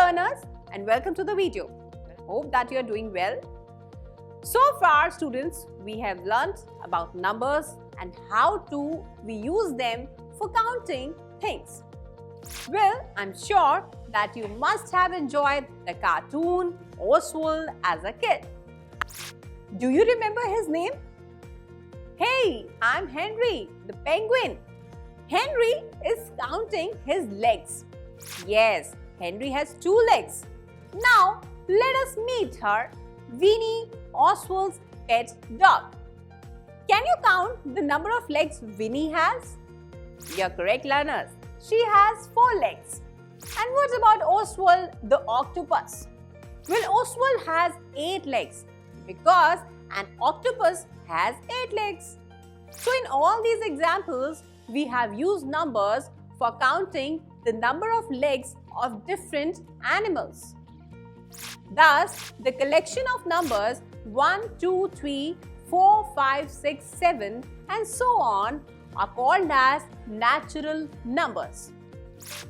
learners, and welcome to the video. Hope that you are doing well. So far students, we have learnt about numbers and how we use them for counting things. Well, I'm sure that you must have enjoyed the cartoon Oswald as a kid. Do you remember his name? Hey, I'm Henry, the penguin. Henry is counting his legs. Yes, Henry has 2 legs. Now, let us meet her, Winnie, Oswald's pet dog. Can you count the number of legs Winnie has? You're correct, learners. She has 4 legs. And what about Oswald the octopus? Well, Oswald has 8 legs because an octopus has 8 legs. So in all these examples, we have used numbers for counting the number of legs of different animals. Thus, the collection of numbers 1, 2, 3, 4, 5, 6, 7 and so on are called as natural numbers.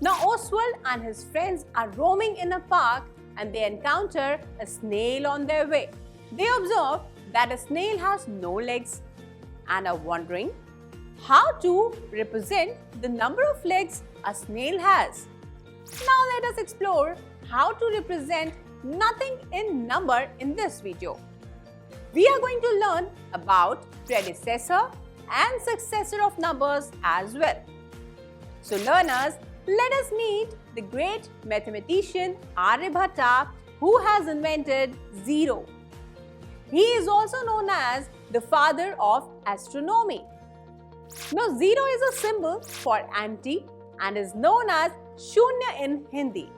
Now, Oswald and his friends are roaming in a park and they encounter a snail on their way. They observe that a snail has no legs and are wondering how to represent the number of legs a snail has. Now let us explore how to represent nothing in number in this video. We are going to learn about predecessor and successor of numbers as well. So learners, let us meet the great mathematician Aryabhata, who has invented zero. He is also known as the father of astronomy. Now, zero is a symbol for empty and is known as shunya in Hindi.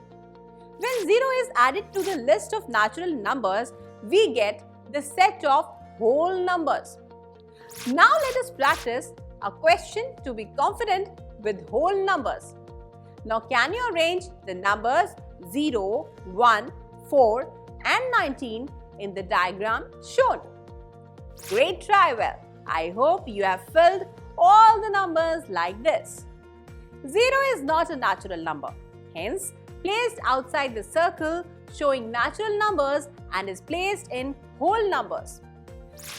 When zero is added to the list of natural numbers, we get the set of whole numbers. Now, let us practice a question to be confident with whole numbers. Now, can you arrange the numbers 0, 1, 4 and 19 in the diagram shown? Great try well. I hope you have filled all the numbers like this. 0 is not a natural number. Hence, placed outside the circle showing natural numbers and is placed in whole numbers.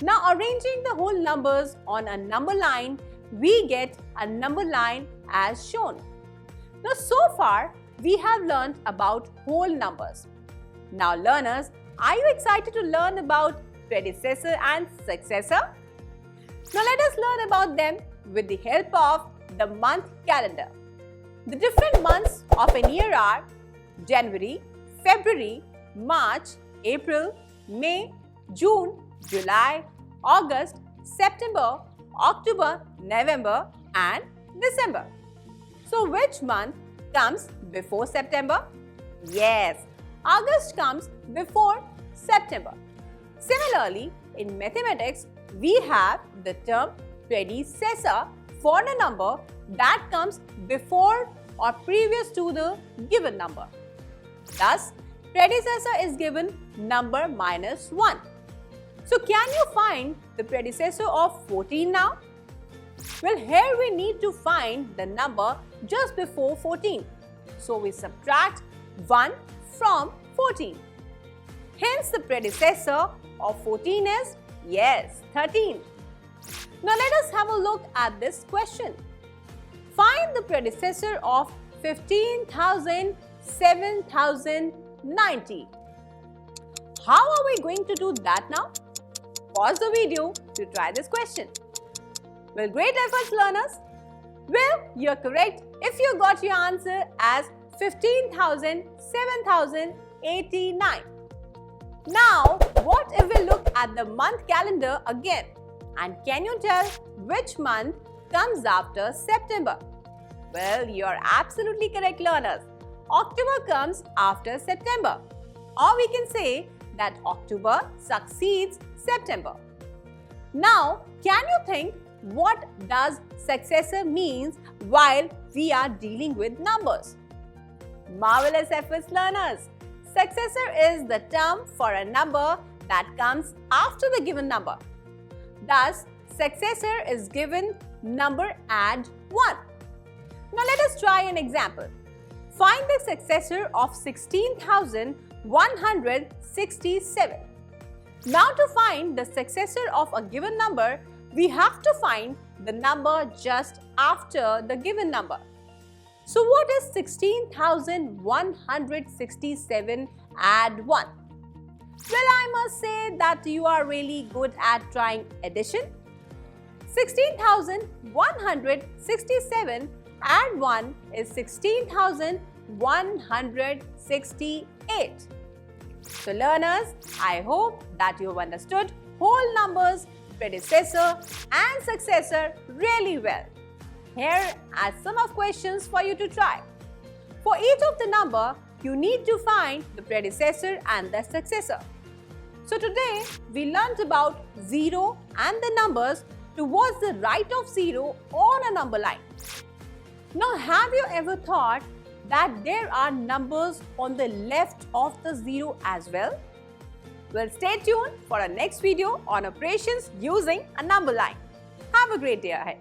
Now, arranging the whole numbers on a number line, we get a number line as shown. Now, so far, we have learned about whole numbers. Now, learners, are you excited to learn about predecessor and successor? Now, let us learn about them with the help of the month calendar. The different months of an year are January, February, March, April, May, June, July, August, September, October, November and December. So, which month comes before September? Yes, August comes before September. Similarly, in mathematics, we have the term predecessor for a number that comes before or previous to the given number. Thus, predecessor is given number minus 1. So, can you find the predecessor of 14 now? Well, here we need to find the number just before 14. So, we subtract 1 from 14. Hence, the predecessor of 14 is, yes, 13. Now, let us have a look at this question. Find the predecessor of 15,000, 7,090. How are we going to do that now? Pause the video to try this question. Well, great efforts, learners. Well, you're correct if you got your answer as 15,000, 7,089. Now, what if we look at the month calendar again? And can you tell which month comes after September? Well, you're absolutely correct, learners. October comes after September. Or we can say that October succeeds September. Now, can you think what does successor means while we are dealing with numbers? Marvelous efforts, learners. Successor is the term for a number that comes after the given number. Thus, successor is given number add 1. Now let us try an example. Find the successor of 16,167. Now to find the successor of a given number, we have to find the number just after the given number. So what is 16,167 add 1? Well, I must say that you are really good at trying addition. 16,167 add 1 is 16,168. So learners, I hope that you have understood whole numbers, predecessor and successor really well. Here are some of questions for you to try. For each of the number, you need to find the predecessor and the successor. So today, we learnt about 0 and the numbers towards the right of 0 on a number line. Now, have you ever thought that there are numbers on the left of the 0 as well? Well, stay tuned for our next video on operations using a number line. Have a great day ahead.